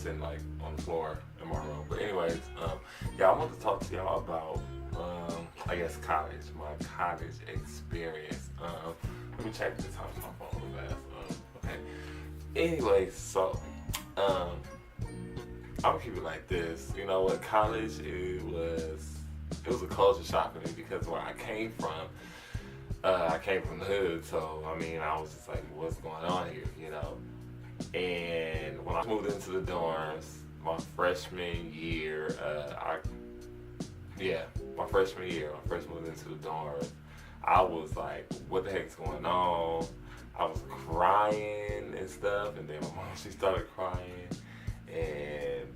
sitting like on the floor in my room. But anyways, yeah, I want to talk to y'all about I guess college, my college experience. Let me check this out on my phone real fast. Okay. Anyway, so I'm gonna keep it like this. You know what? College it was a culture shock for me because where I came from the hood, so I mean, I was just like, what's going on here, you know? And when I moved into the dorms, my freshman year, my freshman year, when I first moved into the dorms, I was like, what the heck's going on? I was crying and stuff, and then my mom, she started crying, and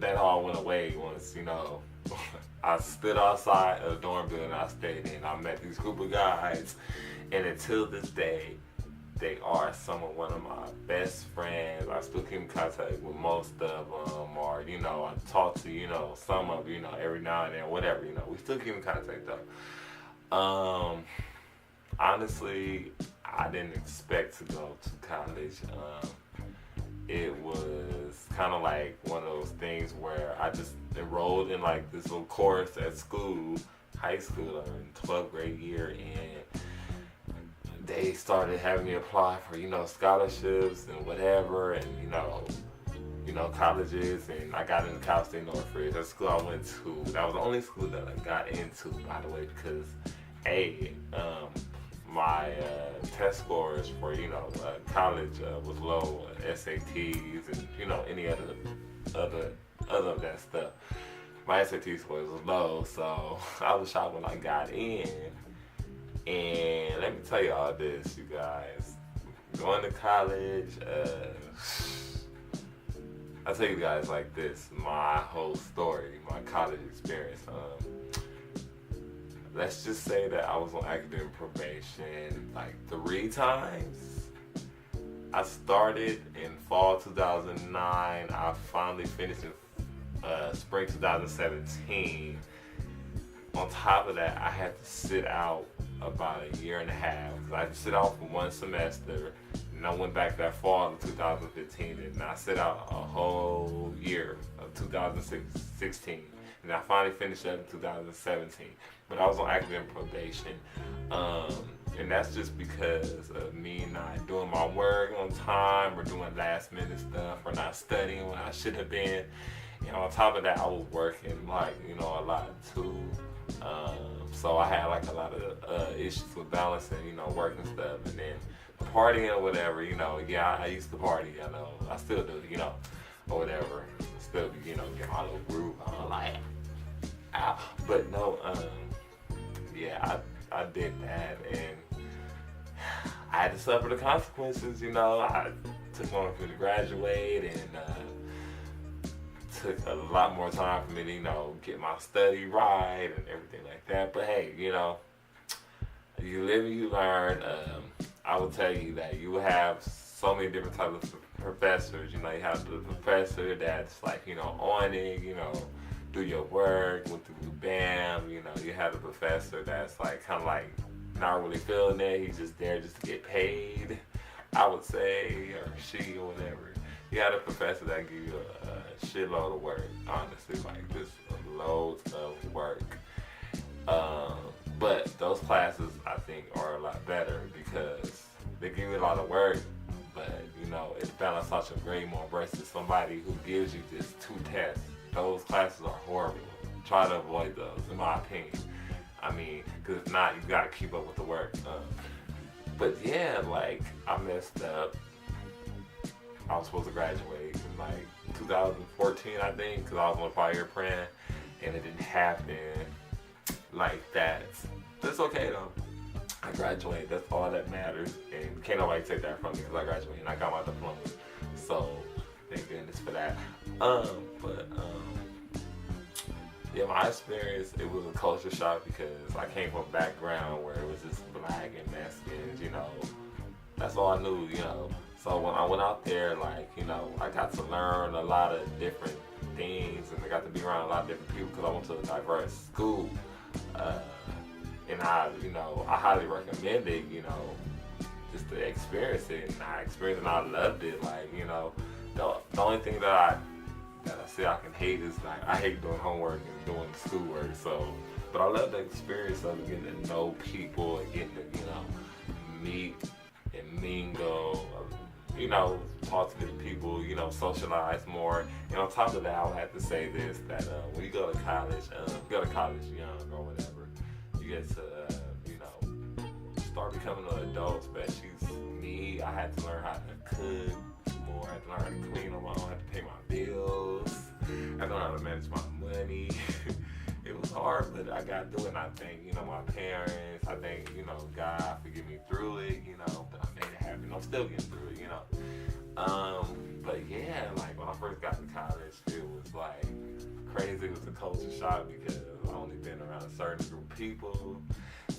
that all went away once, you know, I stood outside of the dorm building I stayed in. I met these group of guys, and until this day, they are one of my best friends. I still keep in contact with most of them, or you know, I talk to some of every now and then, whatever. You know, we still keep in contact though. Honestly, I didn't expect to go to college. It was kind of like one of those things where I just enrolled in like this little course at school, high school, in 12th grade year, and they started having me apply for scholarships and whatever, and colleges, and I got into Cal State Northridge. That's the school I went to. That was the only school that I got into, by the way, because my test scores for college was low, SATs and any other of that stuff. My SAT scores was low, so I was shocked when I got in. And let me tell you all this, you guys. Going to college, I'll tell you guys like this, my whole story, my college experience. Let's just say that I was on academic probation like 3 times. I started in fall 2009. I finally finished in spring 2017. On top of that, I had to sit out about a year and a half because I had to sit out for 1 semester, and I went back that fall of 2015, and I sit out a whole year of 2016, and I finally finished up in 2017. But I was on academic probation, and that's just because of me not doing my work on time, or doing last minute stuff, or not studying when I should have been. And on top of that, I was working a lot too. So I had like a lot of issues with balancing, work and stuff, and then partying or whatever. I used to party. I know I still do, or whatever. Still, get my little groove on, like, ow. But no, I did that, and I had to suffer the consequences. I took longer for me to graduate, and took a lot more time for me to, get my study right and everything like that. But hey, you live and you learn. I will tell you that you will have so many different types of professors. You have the professor that's like, on it, do your work, went through BAM. You have the professor that's like kind of like not really feeling it. He's just there just to get paid, I would say, or she, or whatever. You have a professor that give you a shitload of work, honestly, like just loads of work. But those classes, I think, are a lot better because they give you a lot of work, but it's balanced out your grade more versus somebody who gives you just 2 tests. Those classes are horrible. Try to avoid those, in my opinion. I mean, because if not, you gotta keep up with the work. But yeah, like, I messed up. I was supposed to graduate in like 2014, I think, because I was on a 5-year plan, and it didn't happen like that. But it's okay though. I graduated. That's all that matters, and can't nobody take that from me because I graduated and I got my diploma. So thank goodness for that. Yeah, my experience, it was a culture shock because I came from a background where it was just black and Mexicans. That's all I knew. So when I went out there, like, I got to learn a lot of different things, and I got to be around a lot of different people because I went to a diverse school. And I highly recommend it, just to experience it. And I experienced it and I loved it. Like, The only thing that I say I can hate is like I hate doing homework and doing schoolwork. So, but I love the experience of getting to know people and getting to meet and mingle. Talk to different people. Socialize more. And on top of that, I would have to say this: that when you go to college, young or whatever, you get to start becoming an adult. Especially me, I had to learn how to cook more. I had to learn how to clean on my own. I had to pay my bills. I had to learn how to manage my money. It was hard, but I got through it. And I thank my parents. I thank God for getting me through it. But I made it happen. I'm still getting through it. But yeah, like when I first got to college, it was like crazy. It was a culture shock because I only been around a certain group of people.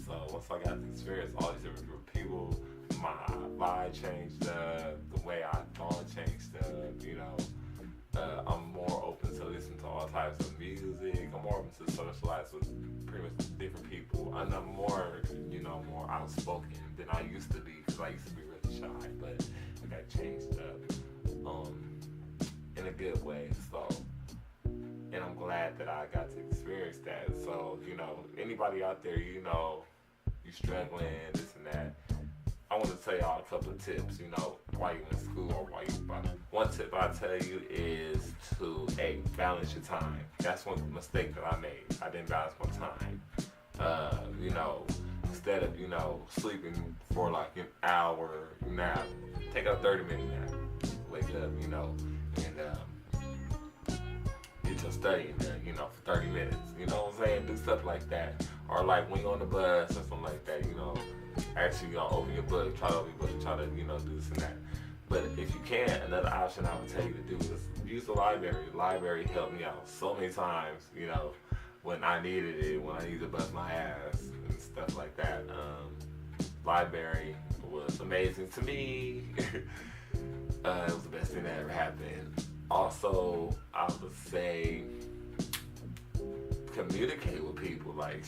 So once I got to experience all these different group of people, my vibe changed up, the way I thought changed up. I'm more open to listen to all types of music. I'm more open to socialize with pretty much different people. And I'm more, more outspoken than I used to be because I used to be really shy, but I got changed up in a good way. So, and I'm glad that I got to experience that. So, anybody out there, you struggling, this and that, I want to tell y'all a couple of tips, while you're in school or while you're one tip I tell you is to, balance your time. That's one mistake that I made. I didn't balance my time. Instead of, sleeping for like an hour nap, take a 30-minute nap. Wake up, and get your studying done, for 30 minutes. You know what I'm saying? Do stuff like that. Or like when you're on the bus or something like that, actually open your book, try to open your book, try to, do this and that. But if you can, another option I would tell you to do is use the library. The library helped me out so many times, when I needed it, when I needed to bust my ass and stuff like that. Library was amazing to me. It was the best thing that ever happened. Also, I would say communicate with people. Like,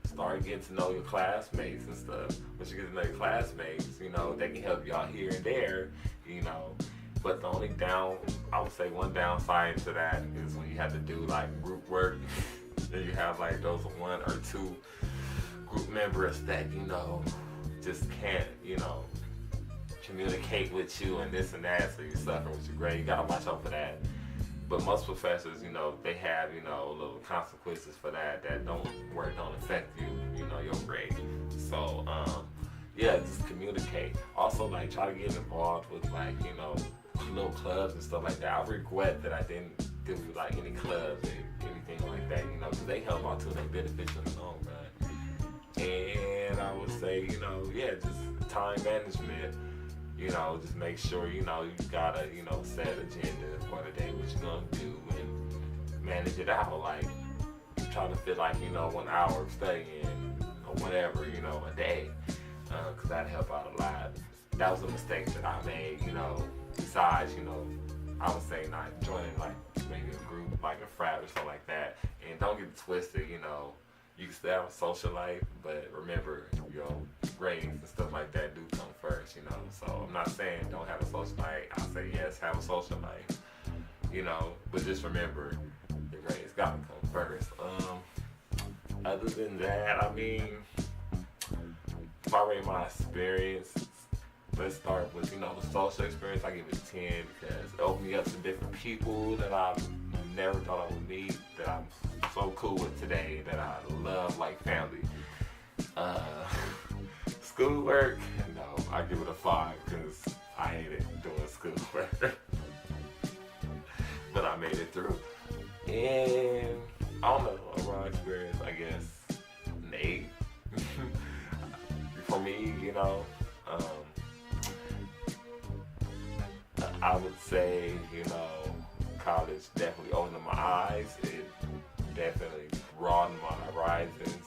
start getting to know your classmates and stuff. Once you get to know your classmates, they can help you out here and there, But the only I would say one downside to that is when you have to do like group work and you have like those one or two group members that, just can't, communicate with you and this and that, so you're suffering with your grade. You gotta watch out for that. But most professors, they have, little consequences for that don't affect you, your grade. So, just communicate. Also, like, try to get involved with, like, little clubs and stuff like that. I regret that I didn't do, like, any clubs or anything like that, because they help out too and they beneficial in the long run. And I would say, just time management. Just make sure, you gotta, set agenda for the day, what you're gonna do, and manage it out. Like, try to fit, like, 1 hour of studying, or whatever, a day, because that'd help out a lot. That was a mistake that I made, besides, I would say not joining, like, maybe a group, like a frat or something like that. And don't get it twisted, you can still have a social life, but remember, your grades and stuff like that do come first, So I'm not saying don't have a social life. I say yes, have a social life, but just remember, your grades gotta come first. Other than that, I mean, if I rate my experience, let's start with, the social experience. I give it a 10 because it opened me up to different people that I've never thought I would meet, that I'm so cool with today, that I love like family. Schoolwork, no, I give it a 5 because I hated doing schoolwork. But I made it through. And I don't know, overall experience, I guess, an 8. For me, I would say, college definitely opened up my eyes. It definitely broadened my horizons,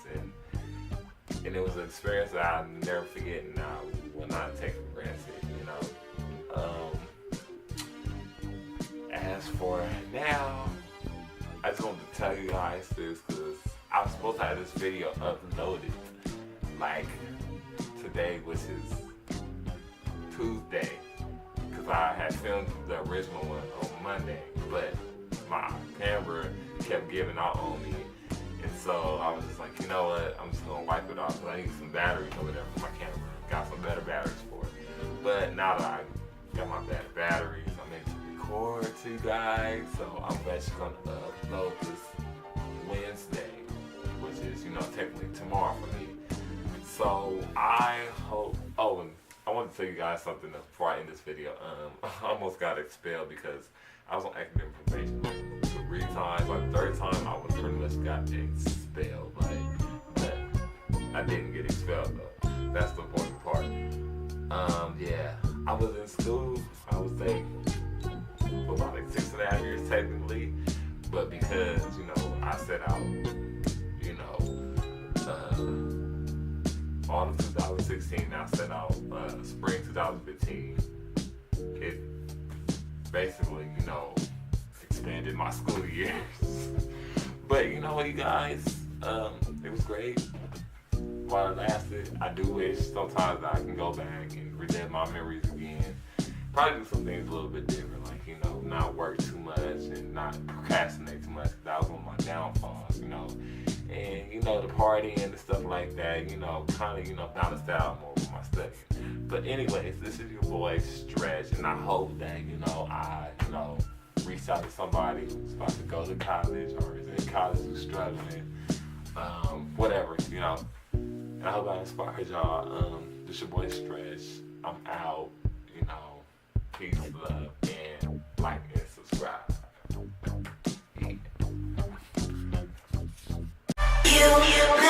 and it was an experience that I'll never forget, and I will not take for granted, As for now, I just wanted to tell you guys this because I was supposed to have this video uploaded, like, today, which is Tuesday, because because I had filmed the original one on Monday, but my camera kept giving out on me. And so I was just like, you know what, I'm just gonna wipe it off because I need some batteries or whatever for my camera. Got some better batteries for it. But now that I got my better batteries, I'm able to record to you guys. So I'm actually gonna upload this Wednesday, which is, you know, technically tomorrow for me. So I hope, oh, and I want to tell you guys something before I end this video. I almost got expelled because I was on academic probation 3 times. Like the 3rd time, I was pretty much got expelled. Like, but I didn't get expelled though. That's the important part. Yeah, I was in school. I would say for about like 6.5 years technically, but because you know I set out, you know, all of 2016. I set out spring 2015. It basically, you know, expanded my school years. But you know what, you guys, it was great while it lasted. I do wish sometimes that I can go back and relive my memories again. Probably do some things a little bit different, like, you know, not work too much and not procrastinate too much. That was one of my downfalls, you know. And, you know, the partying and stuff like that, you know, kind of, you know, balanced out more with my studying. But anyways, this is your boy Stretch, and I hope that, you know, I, you know, reach out to somebody who's about to go to college or is in college who's struggling, whatever, you know. And I hope I inspired y'all. This your boy Stretch. I'm out, you know. Peace, love, and like and subscribe. Yeah. You